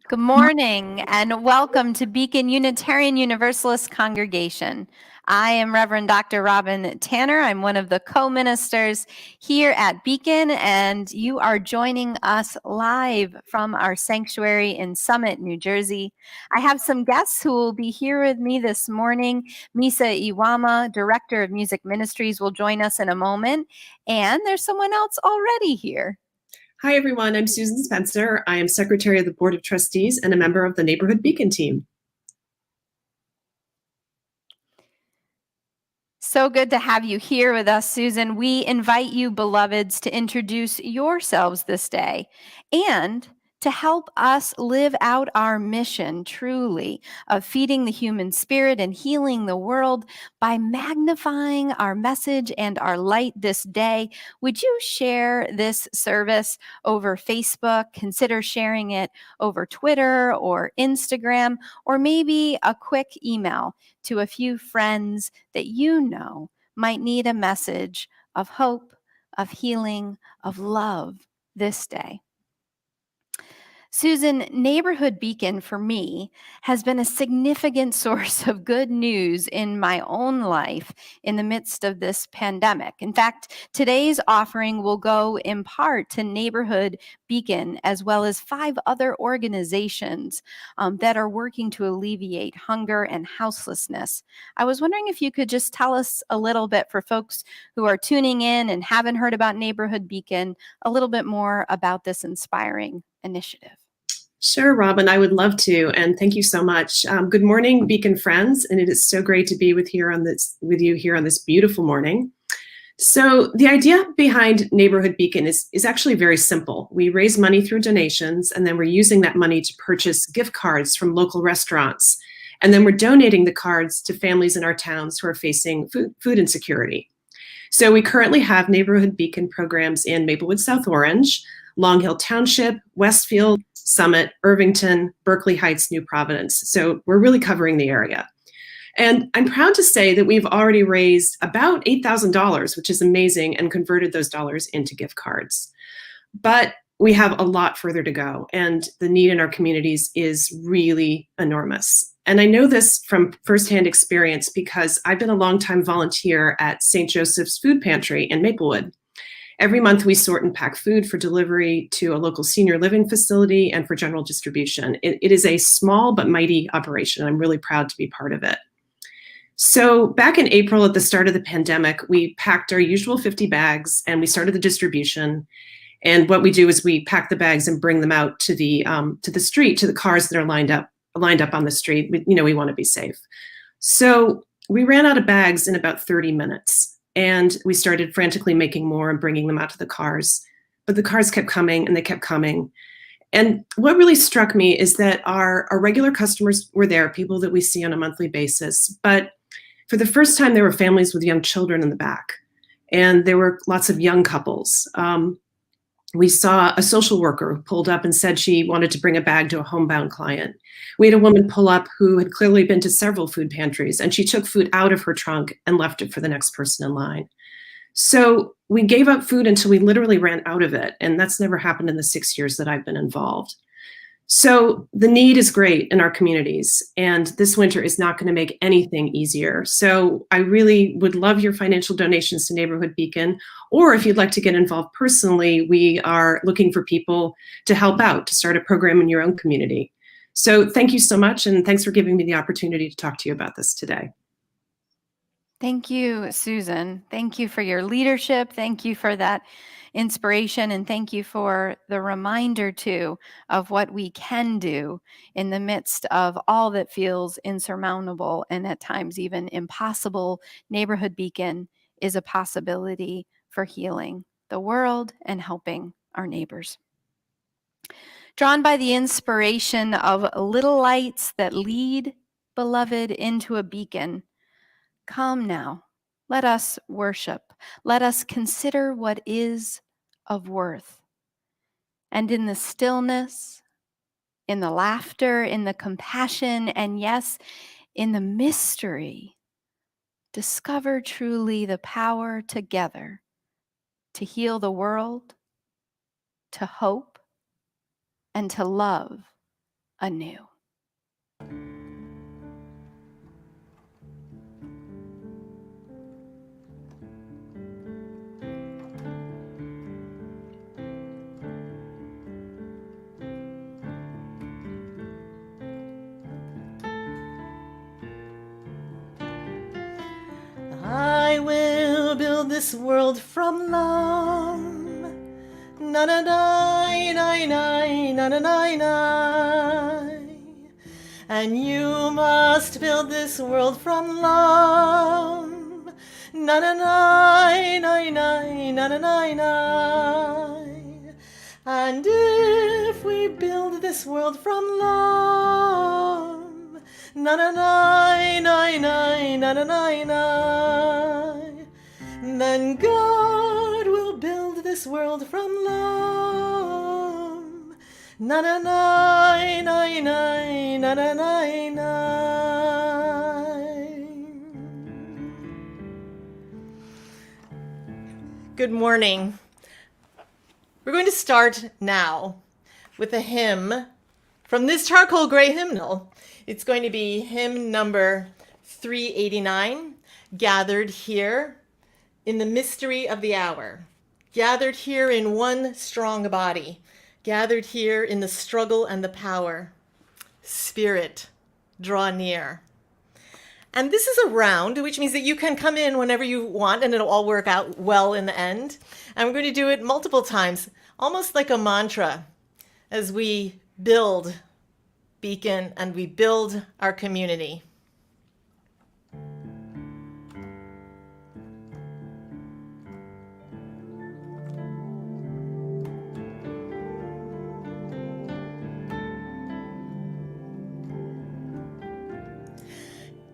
Good morning and welcome to Beacon Unitarian Universalist Congregation. I am Reverend Dr. Robin Tanner. I'm one of the co-ministers here at Beacon, and you are joining us live from our sanctuary in Summit, New Jersey. I have some guests who will be here with me this morning. Misa Iwama, Director of Music Ministries, will join us in a moment, and there's someone else already here. Hi, everyone. I'm Susan Spencer. I am Secretary of the Board of Trustees and a member of the Neighborhood Beacon team. So good to have you here with us, Susan. We invite you, beloveds, to introduce yourselves this day and to help us live out our mission truly of feeding the human spirit and healing the world by magnifying our message and our light this day. Would you share this service over Facebook? Consider sharing it over Twitter or Instagram, or maybe a quick email to a few friends that you know might need a message of hope, of healing, of love this day. Susan, Neighborhood Beacon for me has been a significant source of good news in my own life in the midst of this pandemic. In fact, today's offering will go in part to Neighborhood Beacon, as well as 5 other organizations that are working to alleviate hunger and houselessness. I was wondering if you could just tell us a little bit, for folks who are tuning in and haven't heard about Neighborhood Beacon, a little bit more about this inspiring initiative. Sure, Robin, I would love to, and thank you so much. Good morning, Beacon friends, and it is so great to be with you here on this beautiful morning. So the idea behind Neighborhood Beacon is actually very simple. We raise money through donations, and then we're using that money to purchase gift cards from local restaurants, and then we're donating the cards to families in our towns who are facing food insecurity. So we currently have Neighborhood Beacon programs in Maplewood, South Orange, Long Hill Township, Westfield, Summit, Irvington, Berkeley Heights, New Providence. So we're really covering the area. And I'm proud to say that we've already raised about $8,000, which is amazing, and converted those dollars into gift cards. But we have a lot further to go, and the need in our communities is really enormous. And I know this from firsthand experience because I've been a longtime volunteer at St. Joseph's Food Pantry in Maplewood. Every month, we sort and pack food for delivery to a local senior living facility and for general distribution. It is a small but mighty operation. I'm really proud to be part of it. So back in April, at the start of the pandemic, we packed our usual 50 bags and we started the distribution. And what we do is we pack the bags and bring them out to the street, to the cars that are lined up on the street. We want to be safe. So we ran out of bags in about 30 minutes. And we started frantically making more and bringing them out to the cars. But the cars kept coming and they kept coming. And what really struck me is that our regular customers were there, people that we see on a monthly basis. But for the first time, there were families with young children in the back. And there were lots of young couples. We saw a social worker who pulled up and said she wanted to bring a bag to a homebound client. We had a woman pull up who had clearly been to several food pantries, and she took food out of her trunk and left it for the next person in line. So we gave up food until we literally ran out of it, and that's never happened in the 6 years that I've been involved. So the need is great in our communities, and this winter is not going to make anything easier. So I really would love your financial donations to Neighborhood Beacon, or if you'd like to get involved personally, we are looking for people to help out, to start a program in your own community. So thank you so much, and thanks for giving me the opportunity to talk to you about this today. Thank you, Susan. Thank you for your leadership. Thank you for that inspiration, and thank you for the reminder too of what we can do in the midst of all that feels insurmountable and at times even impossible. Neighborhood Beacon is a possibility for healing the world and helping our neighbors. Drawn by the inspiration of little lights that lead, beloved, into a beacon, come now, let us worship. Let us consider what is of worth. And in the stillness, in the laughter, in the compassion, and yes, in the mystery, discover truly the power together to heal the world, to hope, and to love anew. I will build this world from love. Na na na na na na na na na. And you must build this world from love. Na na na na na na na na na. And if we build this world from love, na na na na na na na na na, then God will build this world from love. Na na na na na na na na na. Good morning. We're going to start now with a hymn from this charcoal gray hymnal. It's going to be hymn number 389, Gathered Here in the Mystery of the Hour. Gathered here in one strong body. Gathered here in the struggle and the power. Spirit, draw near. And this is a round, which means that you can come in whenever you want and it'll all work out well in the end. And we're going to do it multiple times, almost like a mantra, as we build Beacon and we build our community.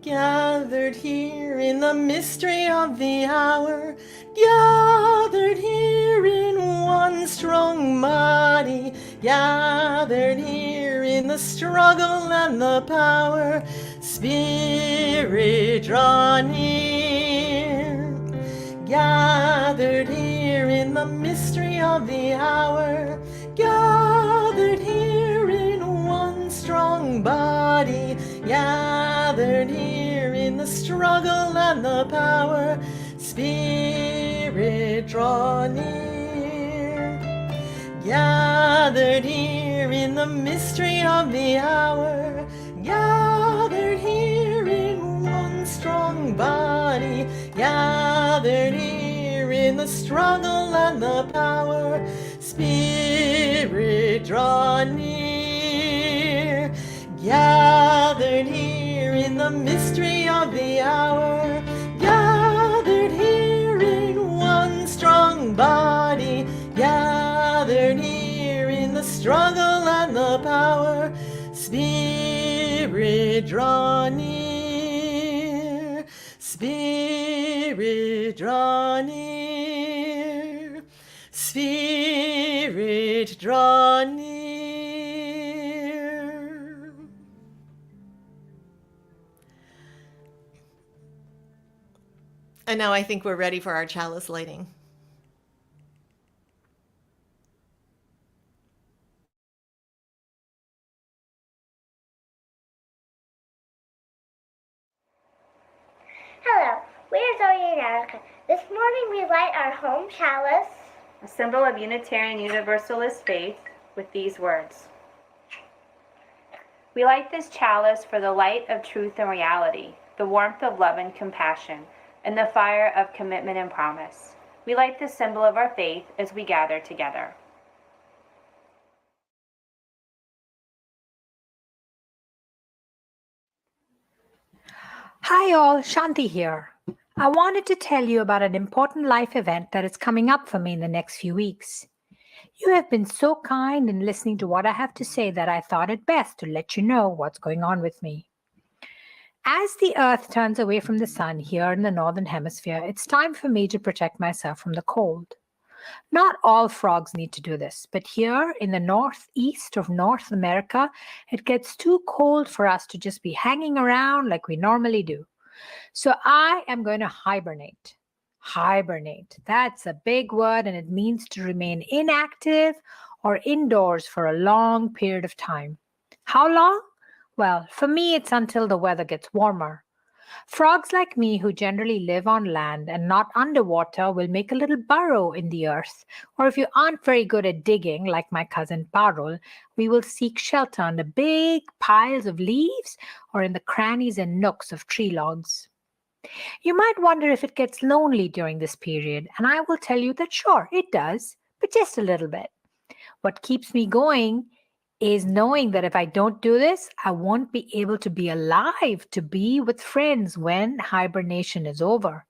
Gathered here in the mystery of the hour, gathered here in one strong body, gathered here in the struggle and the power, Spirit, draw near. Gathered here in the mystery of the hour, gathered here in one strong body, gathered here in the struggle and the power, Spirit, draw near. Gathered here in the mystery of the hour, gathered here in one strong body, gathered here in the struggle and the power, Spirit, draw near. Gathered here in the mystery of the hour, gathered here in one strong body, gathered here in the struggle and the power, Spirit, draw near. Spirit, draw near. Spirit, draw near. And now I think we're ready for our chalice lighting. Hello, we're Zoe and Erica. This morning we light our home chalice, a symbol of Unitarian Universalist faith, with these words. We light this chalice for the light of truth and reality, the warmth of love and compassion, and the fire of commitment and promise. We light this symbol of our faith as we gather together. Hi all, Shanti here. I wanted to tell you about an important life event that is coming up for me in the next few weeks. You have been so kind in listening to what I have to say that I thought it best to let you know what's going on with me. As the Earth turns away from the sun here in the Northern Hemisphere, it's time for me to protect myself from the cold. Not all frogs need to do this, but here in the northeast of North America, it gets too cold for us to just be hanging around like we normally do. So I am going to hibernate. Hibernate. That's a big word, and it means to remain inactive or indoors for a long period of time. How long? Well, for me, it's until the weather gets warmer. Frogs like me, who generally live on land and not underwater, will make a little burrow in the earth. Or if you aren't very good at digging, like my cousin Parul, we will seek shelter under big piles of leaves or in the crannies and nooks of tree logs. You might wonder if it gets lonely during this period, and I will tell you that sure, it does, but just a little bit. What keeps me going is knowing that if I don't do this, I won't be able to be alive to be with friends when hibernation is over.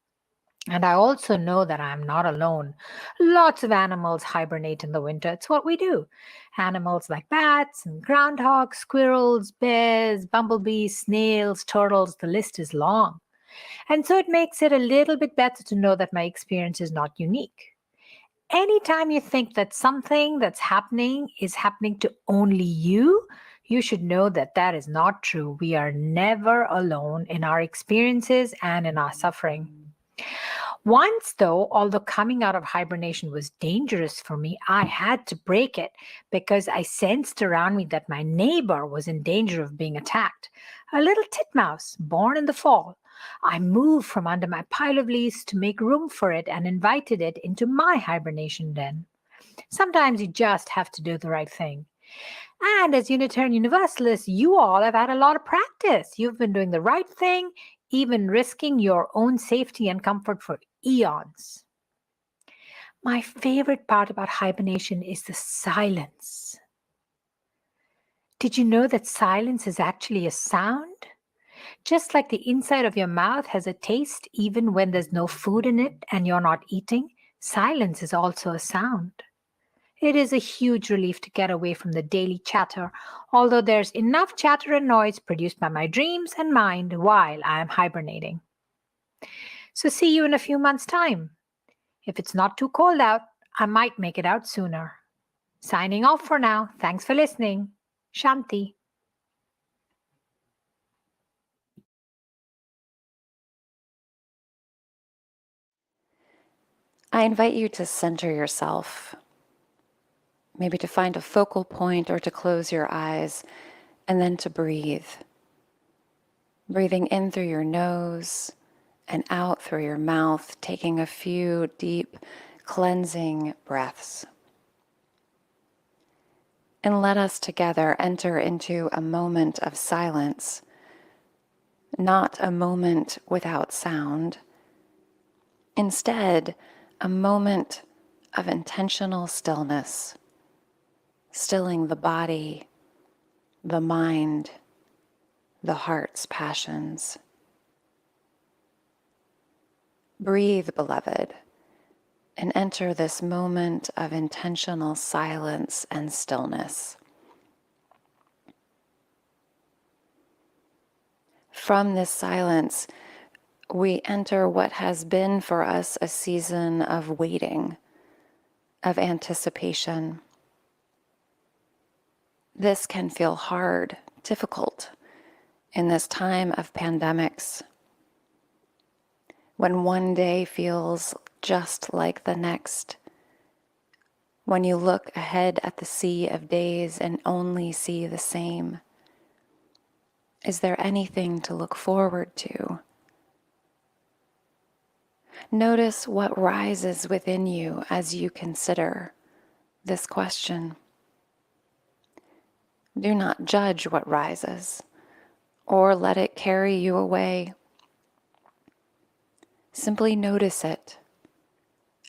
And I also know that I'm not alone. Lots of animals hibernate in the winter. It's what we do. Animals like bats and groundhogs, squirrels, bears, bumblebees, snails, turtles, the list is long. And so it makes it a little bit better to know that my experience is not unique. Anytime you think that something that's happening is happening to only you, you should know that that is not true. We are never alone in our experiences and in our suffering. Once, though, although coming out of hibernation was dangerous for me, I had to break it because I sensed around me that my neighbor was in danger of being attacked. A little titmouse born in the fall. I moved from under my pile of leaves to make room for it and invited it into my hibernation den. Sometimes you just have to do the right thing. And as Unitarian Universalists, you all have had a lot of practice. You've been doing the right thing, even risking your own safety and comfort for eons. My favorite part about hibernation is the silence. Did you know that silence is actually a sound? Just like the inside of your mouth has a taste even when there's no food in it and you're not eating, silence is also a sound. It is a huge relief to get away from the daily chatter, although there's enough chatter and noise produced by my dreams and mind while I am hibernating. So see you in a few months' time. If it's not too cold out, I might make it out sooner. Signing off for now. Thanks for listening. Shanti. I invite you to center yourself, maybe to find a focal point or to close your eyes, and then to breathe. Breathing in through your nose and out through your mouth, taking a few deep, cleansing breaths. And let us together enter into a moment of silence, not a moment without sound. Instead, a moment of intentional stillness, stilling the body, the mind, the heart's passions. Breathe, beloved, and enter this moment of intentional silence and stillness. From this silence, we enter what has been for us a season of waiting, of anticipation. This can feel hard, difficult in this time of pandemics, when one day feels just like the next, when you look ahead at the sea of days and only see the same. Is there anything to look forward to? Notice what rises within you as you consider this question. Do not judge what rises or let it carry you away. Simply notice it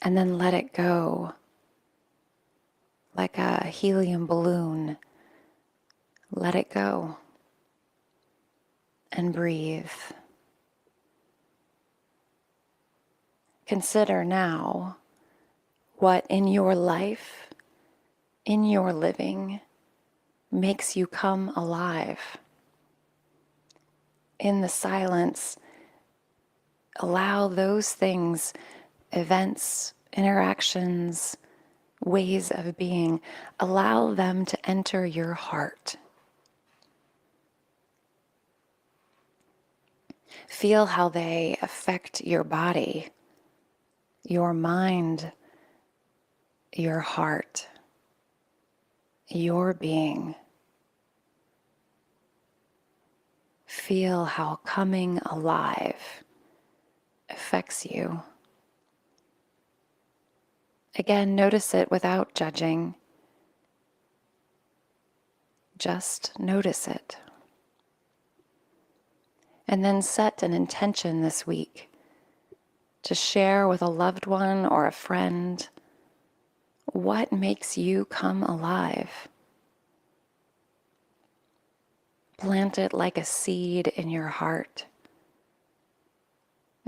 and then let it go. Like a helium balloon, let it go and breathe. Consider now what in your life, in your living, makes you come alive. In the silence, allow those things, events, interactions, ways of being, allow them to enter your heart. Feel how they affect your body, your mind, your heart, your being. feel how coming alive affects you. Again, notice it without judging. Just notice it. And then set an intention this week to share with a loved one or a friend what makes you come alive. Plant it like a seed in your heart,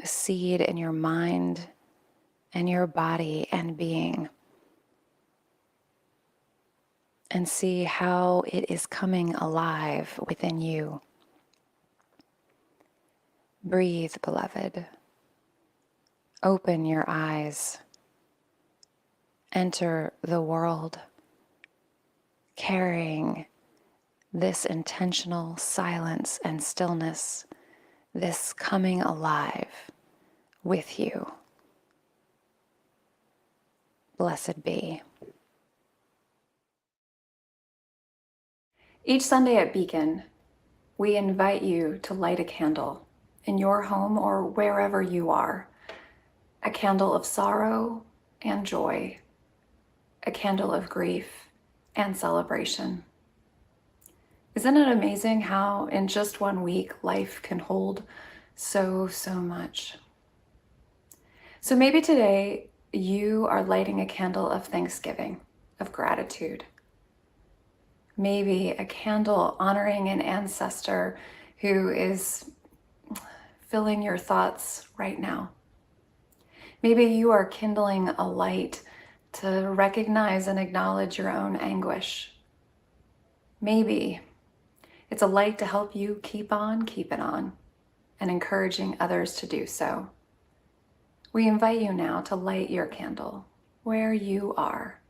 a seed in your mind and your body and being, and see how it is coming alive within you. Breathe, beloved. Open your eyes. Enter the world, carrying this intentional silence and stillness, this coming alive with you. Blessed be. Each Sunday at Beacon, we invite you to light a candle in your home or wherever you are, a candle of sorrow and joy, a candle of grief and celebration. Isn't it amazing how in just 1 week life can hold so much? So maybe today you are lighting a candle of thanksgiving, of gratitude. Maybe a candle honoring an ancestor who is filling your thoughts right now. Maybe you are kindling a light to recognize and acknowledge your own anguish. Maybe it's a light to help you keep on keeping on and encouraging others to do so. We invite you now to light your candle where you are.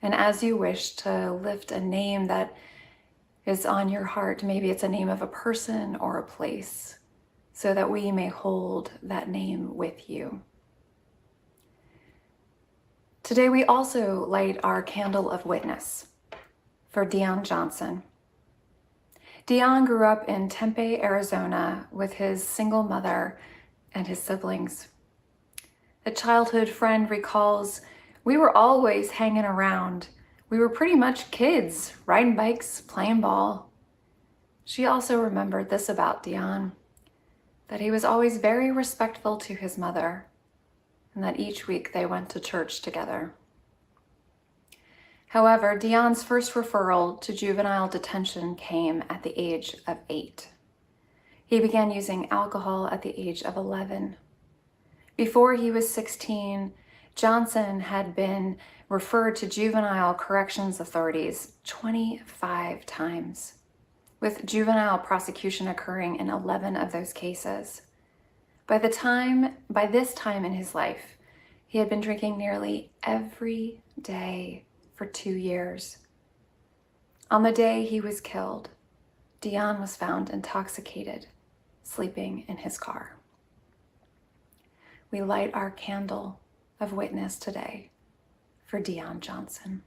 And as you wish to lift a name that is on your heart, maybe it's a name of a person or a place, so that we may hold that name with you. Today we also light our candle of witness for Dion Johnson. Dion grew up in Tempe, Arizona with his single mother and his siblings. A childhood friend recalls, "We were always hanging around. We were pretty much kids, riding bikes, playing ball." She also remembered this about Dion, that he was always very respectful to his mother, and that each week they went to church together. However, Dion's first referral to juvenile detention came at the age of 8. He began using alcohol at the age of 11. Before he was 16, Johnson had been referred to juvenile corrections authorities 25 times, with juvenile prosecution occurring in 11 of those cases. By this time in his life, he had been drinking nearly every day for 2 years. On the day he was killed, Dion was found intoxicated, sleeping in his car. We light our candle of witness today for Dion Johnson.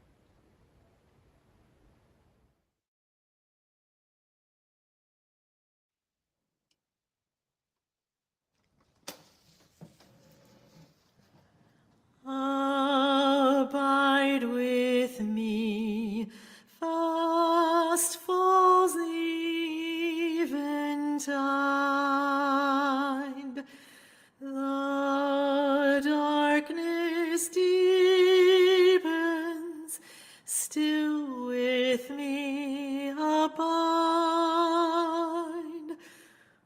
Abide with me, fast falls the eventide. The darkness deepens, still with me abide.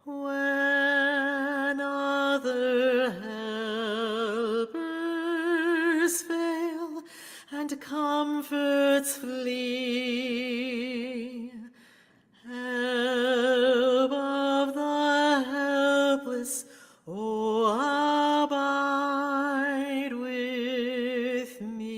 When other helpers fail and comforts flee, help of the helpless, oh, abide with me.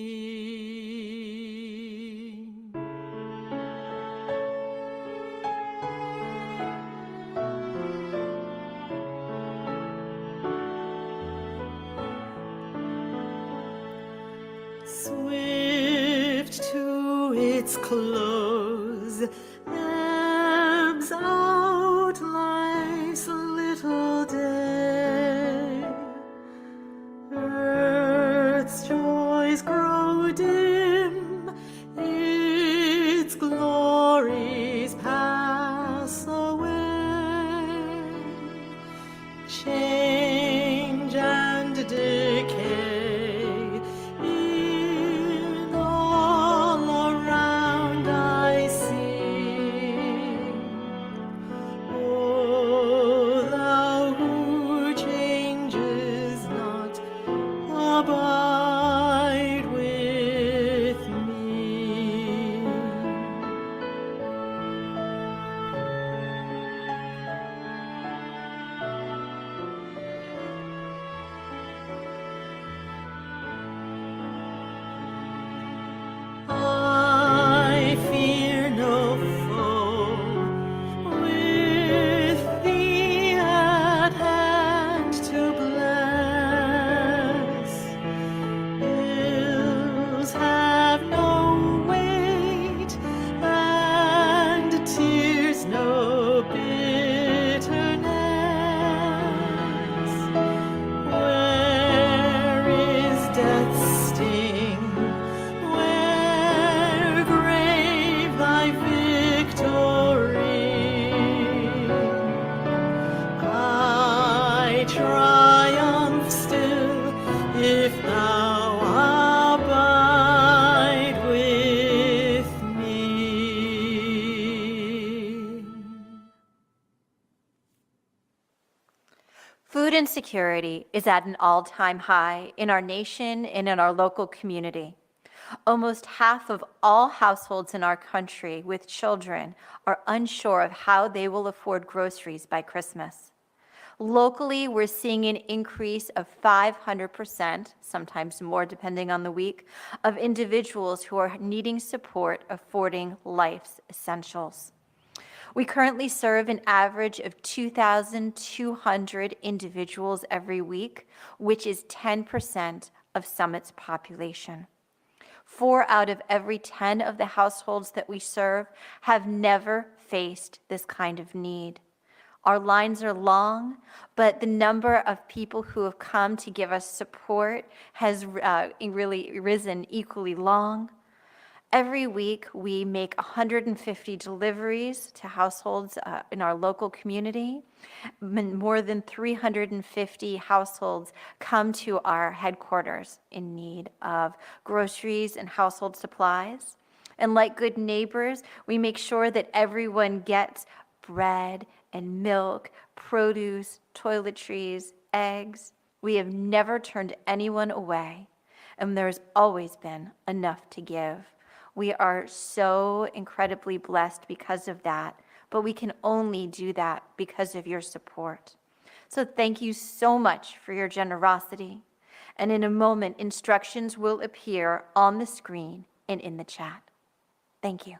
Swift to its close, ebbs out abide with me. I fear no foe. With thee at hand to bless, ills have no weight, and tears no bitterness. Where is death's sting? Where grave thy victory? I triumph still if thou abide with me. Food insecurity is at an all-time high in our nation and in our local community. Almost half of all households in our country with children are unsure of how they will afford groceries by Christmas. Locally, we're seeing an increase of 500%, sometimes more depending on the week, of individuals who are needing support affording life's essentials. We currently serve an average of 2,200 individuals every week, which is 10% of Summit's population. 4 out of every 10 of the households that we serve have never faced this kind of need. Our lines are long, but the number of people who have come to give us support has really risen equally long. Every week, we make 150 deliveries to households in our local community. More than 350 households come to our headquarters in need of groceries and household supplies. And like good neighbors, we make sure that everyone gets bread and milk, produce, toiletries, eggs. We have never turned anyone away, and there's always been enough to give. We are so incredibly blessed because of that, but we can only do that because of your support. So thank you so much for your generosity. And in a moment, instructions will appear on the screen and in the chat. Thank you.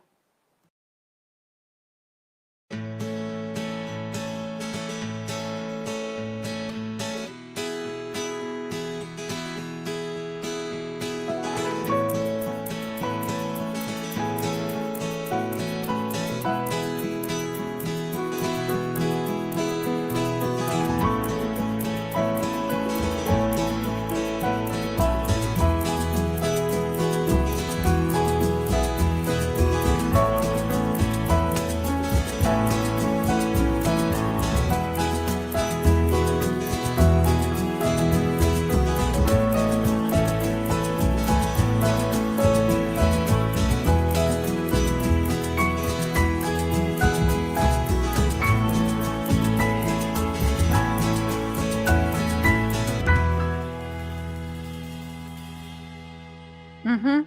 Mm-hmm.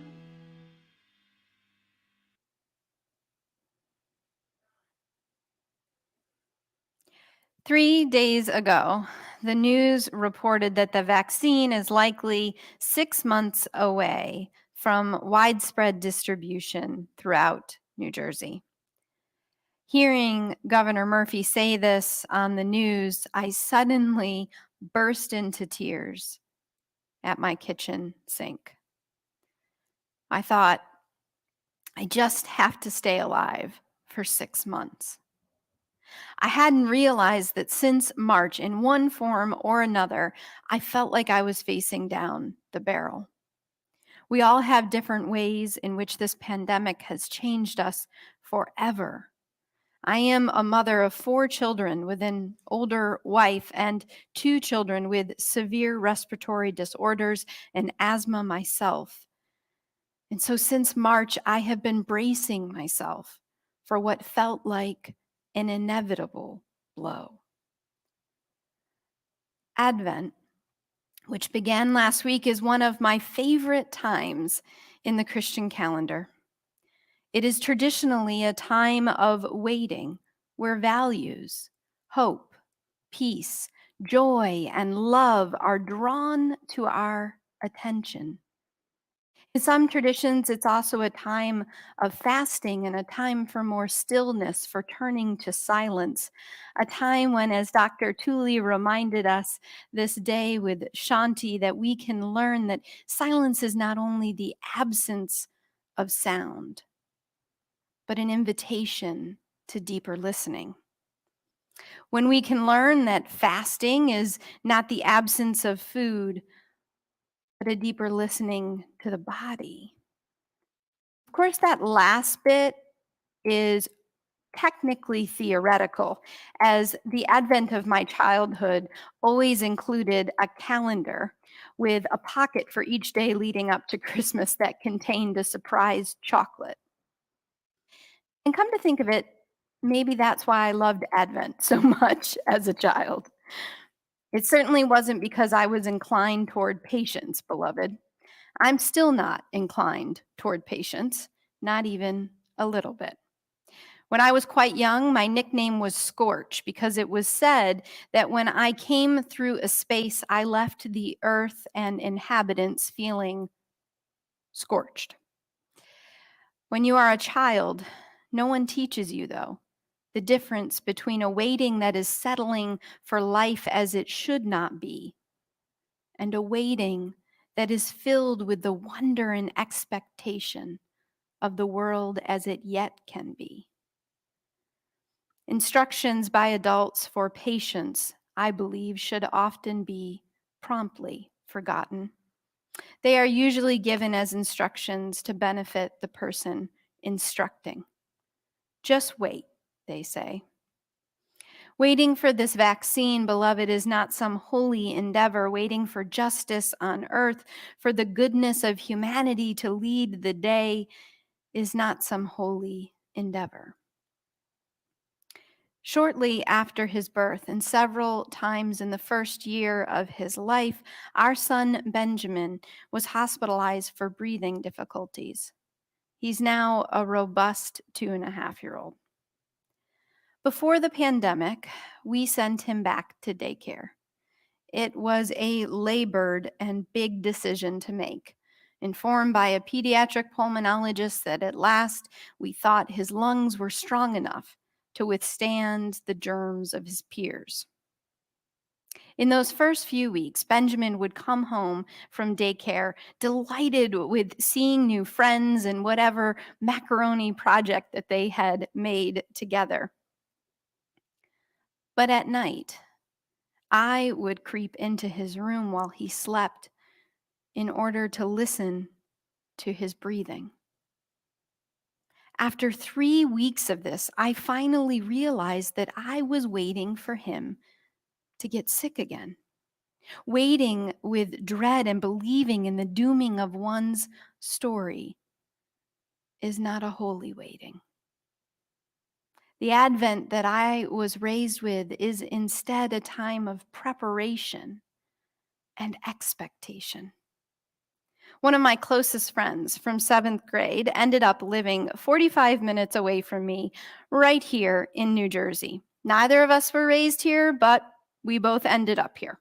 Three days ago, the news reported that the vaccine is likely 6 months away from widespread distribution throughout New Jersey. Hearing Governor Murphy say this on the news, I suddenly burst into tears at my kitchen sink. I thought, I just have to stay alive for 6 months. I hadn't realized that since March, in one form or another, I felt like I was facing down the barrel. We all have different ways in which this pandemic has changed us forever. I am a mother of 4 children with an older wife and 2 children with severe respiratory disorders and asthma myself. And so since March, I have been bracing myself for what felt like an inevitable blow. Advent which began last week, is one of my favorite times in the Christian calendar. It is traditionally a time of waiting where values, hope, peace, joy, and love are drawn to our attention. In some traditions, it's also a time of fasting and a time for more stillness, for turning to silence, a time when, as Dr. Tuli reminded us this day with Shanti, that we can learn that silence is not only the absence of sound, but an invitation to deeper listening. When we can learn that fasting is not the absence of food, but a deeper listening to the body. Of course, that last bit is technically theoretical, as the advent of my childhood always included a calendar with a pocket for each day leading up to Christmas that contained a surprise chocolate. And come to think of it, maybe that's why I loved Advent so much as a child. It certainly wasn't because I was inclined toward patience, beloved. I'm still not inclined toward patience, not even a little bit. When I was quite young, my nickname was Scorch because it was said that when I came through a space, I left the earth and inhabitants feeling scorched. When you are a child, no one teaches you, though, the difference between a waiting that is settling for life as it should not be and a waiting that is filled with the wonder and expectation of the world as it yet can be. Instructions by adults for patience, I believe, should often be promptly forgotten. They are usually given as instructions to benefit the person instructing. Just wait, they say. Waiting for this vaccine, beloved, is not some holy endeavor, waiting for justice on earth, for the goodness of humanity to lead the day, is not some holy endeavor. Shortly after his birth, and several times in the first year of his life, our son Benjamin was hospitalized for breathing difficulties. He's now a robust 2.5-year-old. Before the pandemic, we sent him back to daycare. It was a labored and big decision to make, informed by a pediatric pulmonologist that at last we thought his lungs were strong enough to withstand the germs of his peers. In those first few weeks, Benjamin would come home from daycare delighted with seeing new friends and whatever macaroni project that they had made together. But at night, I would creep into his room while he slept in order to listen to his breathing. After 3 weeks of this, I finally realized that I was waiting for him to get sick again, waiting with dread and believing in the dooming of one's story is not a holy waiting. The Advent that I was raised with is instead a time of preparation and expectation. One of my closest friends from 7th grade ended up living 45 minutes away from me right here in New Jersey. Neither of us were raised here, but we both ended up here.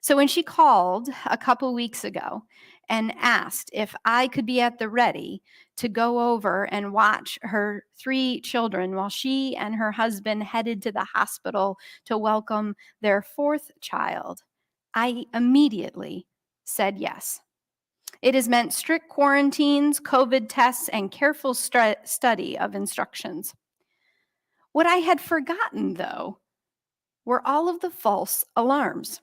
So when she called a couple weeks ago and asked if I could be at the ready to go over and watch her 3 children while she and her husband headed to the hospital to welcome their 4th child, I immediately said yes. It has meant strict quarantines, COVID tests, and careful study of instructions. What I had forgotten, though, were all of the false alarms.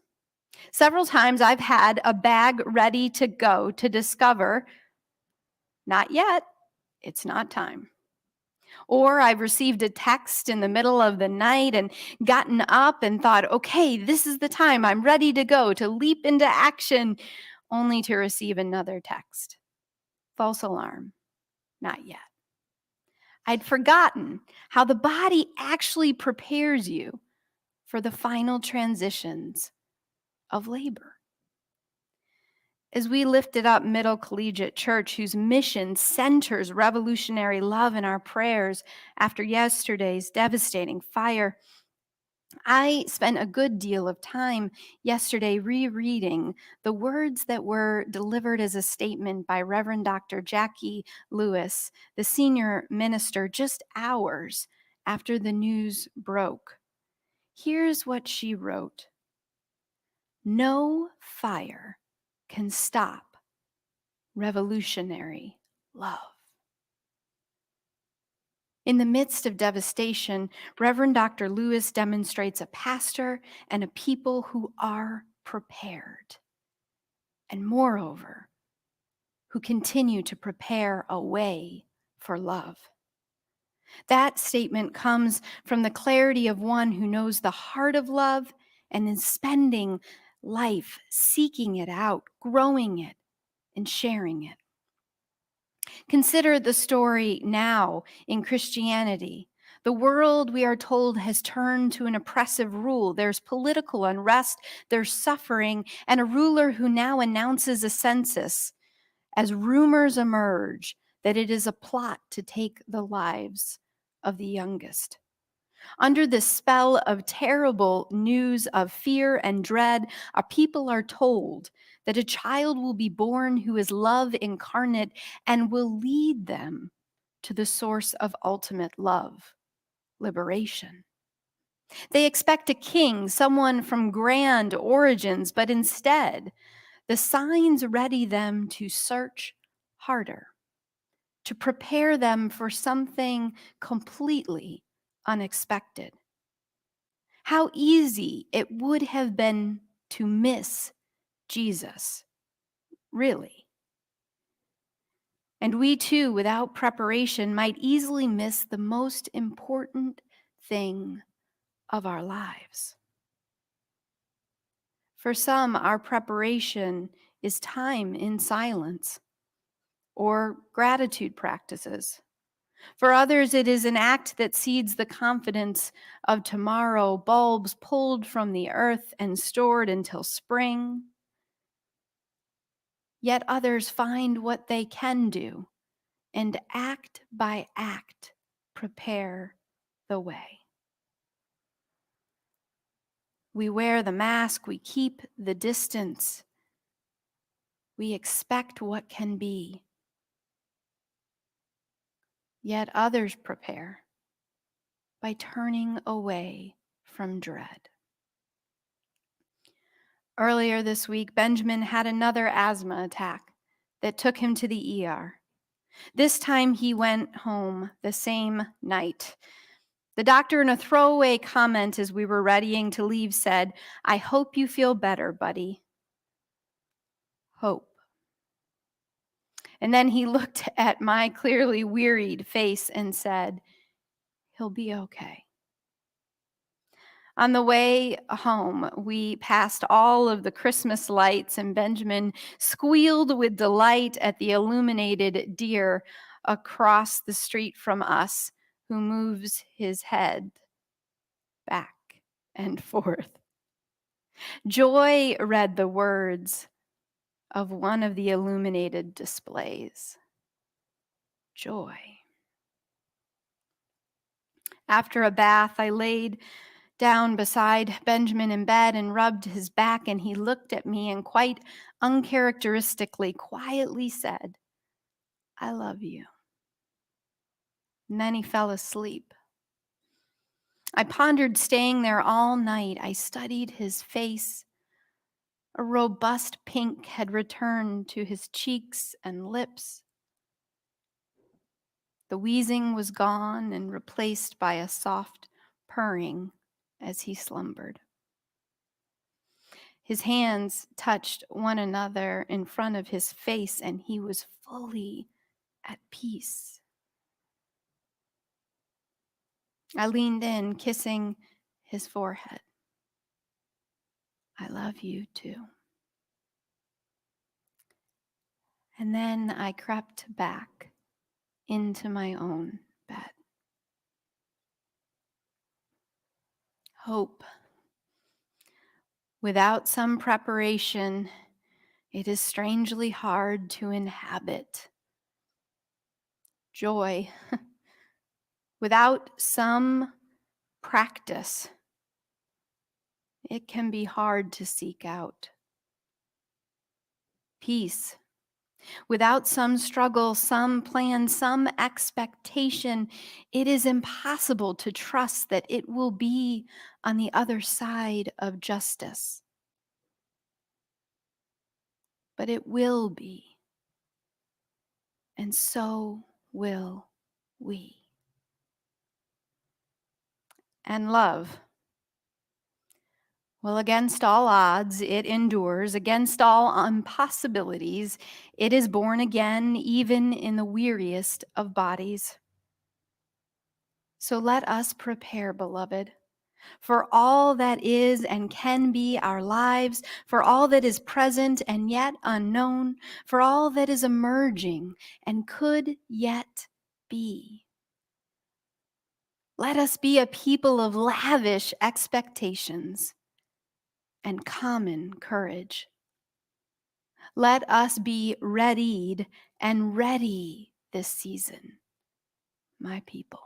Several times I've had a bag ready to go to discover, not yet, it's not time. Or I've received a text in the middle of the night and gotten up and thought, okay, this is the time, I'm ready to go, to leap into action, only to receive another text. False alarm, not yet. I'd forgotten how the body actually prepares you for the final transitions of labor. As we lifted up Middle Collegiate Church, whose mission centers revolutionary love in our prayers after yesterday's devastating fire, I spent a good deal of time yesterday rereading the words that were delivered as a statement by Reverend Dr. Jackie Lewis, the senior minister, just hours after the news broke. Here's what she wrote: "No fire can stop revolutionary love." In the midst of devastation, Reverend Dr. Lewis demonstrates a pastor and a people who are prepared, and moreover, who continue to prepare a way for love. That statement comes from the clarity of one who knows the heart of love and is spending life seeking it out, growing it, and sharing it. Consider the story now in Christianity. The world, we are told, has turned to an oppressive rule. There's political unrest, there's suffering, and a ruler who now announces a census as rumors emerge that it is a plot to take the lives of the youngest. Under the spell of terrible news of fear and dread, our people are told that a child will be born who is love incarnate and will lead them to the source of ultimate love, liberation. They expect a king, someone from grand origins, but instead, the signs ready them to search harder, to prepare them for something completely unexpected. How easy it would have been to miss Jesus, really. And we too, without preparation, might easily miss the most important thing of our lives. For some, our preparation is time in silence or gratitude practices. For others, it is an act that seeds the confidence of tomorrow, bulbs pulled from the earth and stored until spring. Yet others find what they can do and act by act prepare the way. We wear the mask, we keep the distance, we expect what can be. Yet others prepare by turning away from dread. Earlier this week, Benjamin had another asthma attack that took him to the ER. This time he went home the same night. The doctor, in a throwaway comment as we were readying to leave, said, "I hope you feel better, buddy." Hope. And then he looked at my clearly wearied face and said, "He'll be okay." On the way home, we passed all of the Christmas lights, and Benjamin squealed with delight at the illuminated deer across the street from us, who moves his head back and forth. Joy read the words of one of the illuminated displays. Joy. After a bath, I laid down beside Benjamin in bed and rubbed his back, and he looked at me and quite uncharacteristically, quietly said, "I love you." And then he fell asleep. I pondered staying there all night. I studied his face. A robust pink had returned to his cheeks and lips. The wheezing was gone and replaced by a soft purring as he slumbered. His hands touched one another in front of his face, and he was fully at peace. I leaned in, kissing his forehead. "I love you too." And then I crept back into my own bed. Hope, without some preparation, It is strangely hard to inhabit. Joy, without some practice, it can be hard to seek out. Peace, without some struggle, some plan, some expectation, it is impossible to trust that it will be on the other side of justice. But it will be, and so will we. And love, well, against all odds, it endures. Against all impossibilities, it is born again, even in the weariest of bodies. So let us prepare, beloved, for all that is and can be our lives, for all that is present and yet unknown, for all that is emerging and could yet be. Let us be a people of lavish expectations and common courage. Let us be readied and ready this season, my people.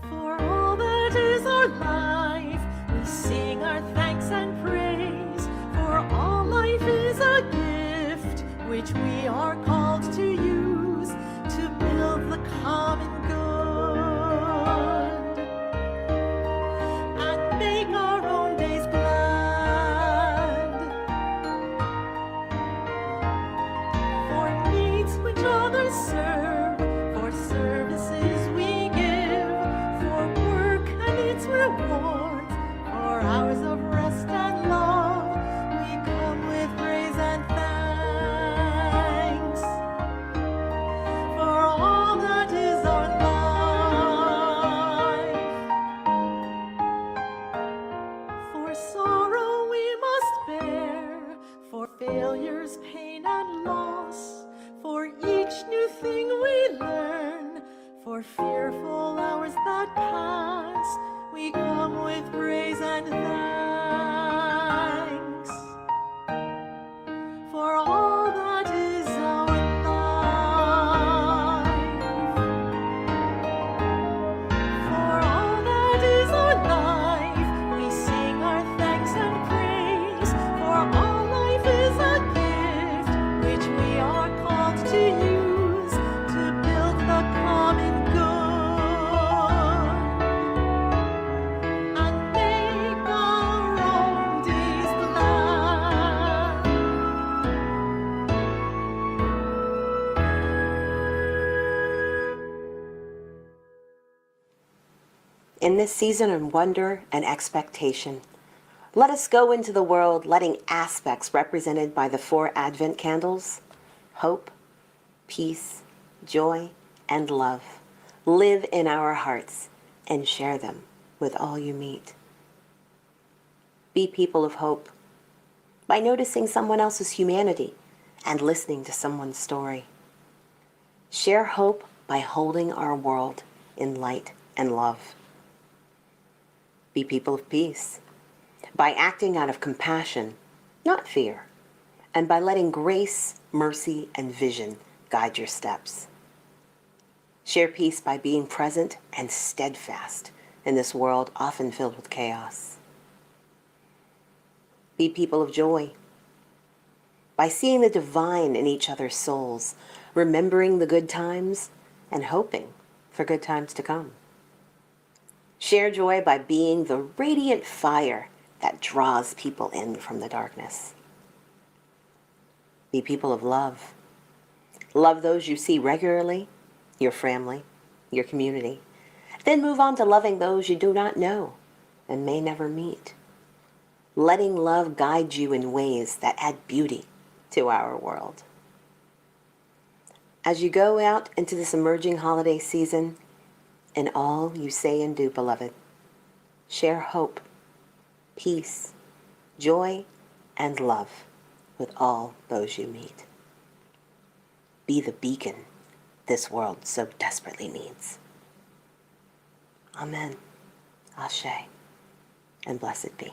For all that is our life, we sing our thanks and praise. For all life is a gift which we are called to use to build the common good and make our own days glad. For needs which others serve, for services we give, for work and its rewards, for hours of rest and love, we come with praise and thanks. For all that is our life, for sorrow we must bear, for failures, pain and loss, for each new thing we learn, for fearful hours that pass, we come with praise and thanks. For all that is our life, for all that is our life, we sing our thanks and praise. For all life is a gift which we are called to use to build the common good and make our own days glad. In this season of wonder and expectation, let us go into the world letting aspects represented by the 4 Advent candles, hope, peace, joy, and love, live in our hearts and share them with all you meet. Be people of hope by noticing someone else's humanity and listening to someone's story. Share hope by holding our world in light and love. Be people of peace by acting out of compassion, not fear, and by letting grace, mercy, and vision guide your steps. Share peace by being present and steadfast in this world often filled with chaos. Be people of joy by seeing the divine in each other's souls, remembering the good times and hoping for good times to come. Share joy by being the radiant fire that draws people in from the darkness. Be people of love. Love those you see regularly, your family, your community. Then move on to loving those you do not know and may never meet. Letting love guide you in ways that add beauty to our world. As you go out into this emerging holiday season, in all you say and do, beloved, share hope, peace, joy, and love with all those you meet. Be the beacon this world so desperately needs. Amen, Ashe, and blessed be.